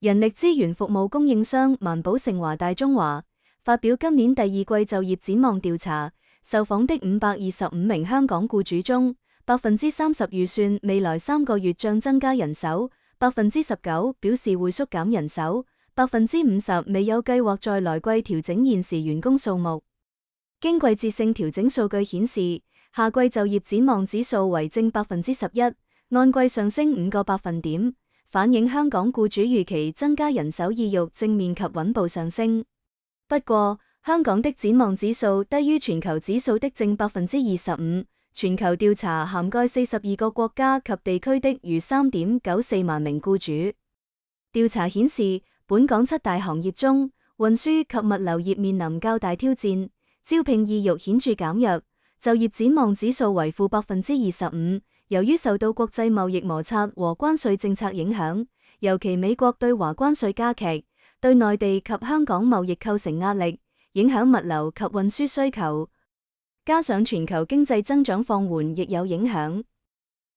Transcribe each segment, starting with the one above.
人力資源服務供應商萬寶盛華大中華發表今年第二季就業展望調查，受訪的525名香港僱主中，30%預算未來3個月將增加人手，19%表示會縮減人手，50%未有計劃在來季調整現時員工數目。經季節性調整數據顯示，下季就業展望指數為正11%，按季上升5個百分點，反映香港僱主預期增加人手意欲正面及穩步上升。不過，香港的展望指數低於全球指數的正25%，全球調查涵蓋42個國家及地區的逾3.94萬名僱主。調查顯示，本港7大行業中，運輸及物流業面臨較大挑戰，招聘意欲顯著減弱，就業展望指數為負25%。由於受到國際貿易摩擦和關稅政策影響，尤其美國對華關稅加劇，對內地及香港貿易構成壓力，影響物流及運輸需求。加上全球經濟增長放緩亦有影響，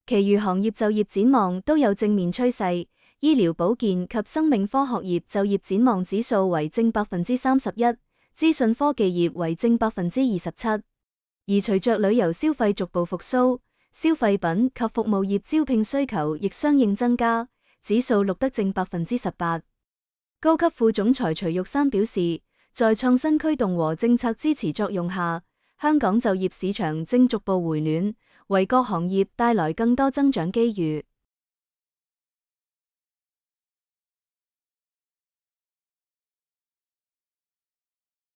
其餘行業就業展望都有正面趨勢。醫療保健及生命科學業就業展望指數為正31%，資訊科技業為正27%。而隨着旅遊消費逐步復甦，消費品及服務業招聘需求亦相應增加，指數錄得正18%。高級副總裁徐玉山表示，在創新驅動和政策支持作用下，香港就業市場正逐步回暖，為各行業帶來更多增長機遇。